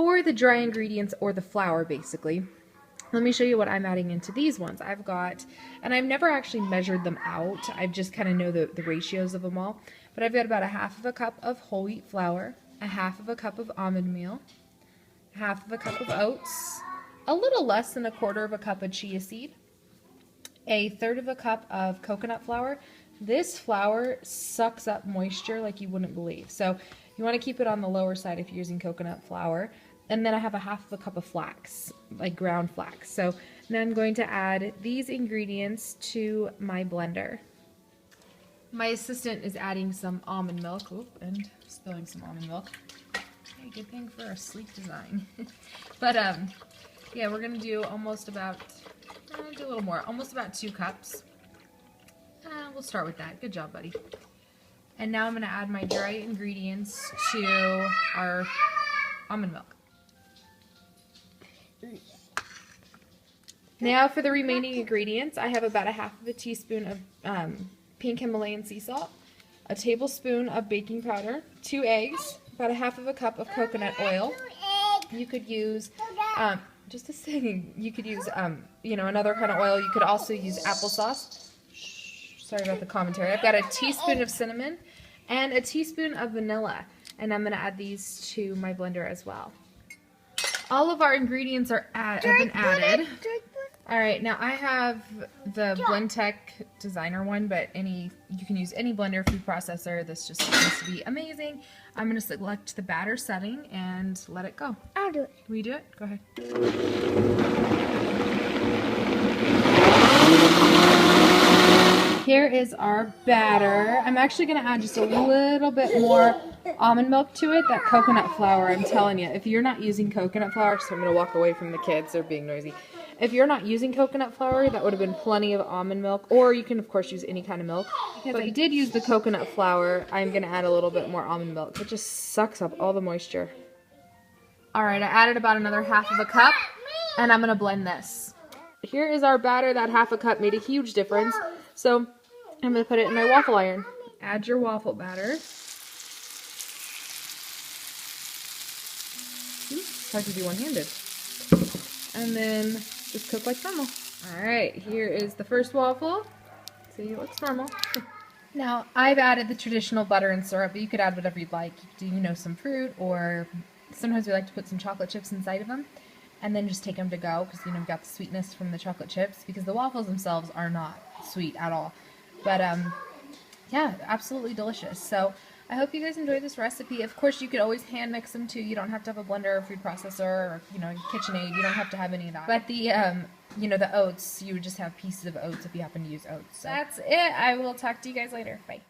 For the dry ingredients, or the flour basically, let me show you what I'm adding into these ones. I've got, and I've never actually measured them out, I just kind of know the ratios of them all, but I've got about 1/2 cup of whole wheat flour, 1/2 cup of almond meal, 1/2 cup of oats, a little less than 1/4 cup of chia seed, 1/3 cup of coconut flour. This flour sucks up moisture like you wouldn't believe, so you want to keep it on the lower side if you're using coconut flour. And then I have 1/2 cup of flax, like ground flax. So now I'm going to add these ingredients to my blender. My assistant is adding some almond milk. Oop, and spilling some almond milk. Okay, good thing for a sleek design. But yeah, we're gonna do almost about, do a little more, almost about 2 cups. We'll start with that. Good job, buddy. And now I'm gonna add my dry ingredients to our almond milk. Now for the remaining ingredients, I have about 1/2 teaspoon of pink Himalayan sea salt, a tablespoon of baking powder, 2 eggs, about 1/2 cup of coconut oil. You could use, just a second, you could use, you know, another kind of oil. You could also use applesauce. Sorry about the commentary. I've got a teaspoon of cinnamon and a teaspoon of vanilla, and I'm going to add these to my blender as well. All of our ingredients have been added. Alright, now I have the Blendtec designer one, but you can use any blender food processor. This just seems to be amazing. I'm going to select the batter setting and let it go. I'll do it. Will you do it? Go ahead. Here is our batter. I'm actually going to add just a little bit more almond milk to it. That coconut flour, I'm telling you, if you're not using coconut flour, so I'm going to walk away from the kids, they're being noisy. If you're not using coconut flour, that would have been plenty of almond milk, or you can of course use any kind of milk. If I did use the coconut flour, I'm going to add a little bit more almond milk. It just sucks up all the moisture. Alright, I added about another 1/2 cup, and I'm going to blend this. Here is our batter. That 1/2 cup made a huge difference. So I'm going to put it in my waffle iron. Add your waffle batter. It's hard to do one-handed. And then just cook like normal. Alright, here is the first waffle. See, it looks normal. Now, I've added the traditional butter and syrup, but you could add whatever you'd like. Do you know some fruit, or sometimes we like to put some chocolate chips inside of them. And then just take them to go, because you know we've got the sweetness from the chocolate chips, because the waffles themselves are not sweet at all. But yeah, absolutely delicious. So I hope you guys enjoyed this recipe. Of course, you could always hand mix them too. You don't have to have a blender or food processor or, you know, KitchenAid. You don't have to have any of that. But the you know, the oats, you would just have pieces of oats if you happen to use oats. So that's it. I will talk to you guys later. Bye.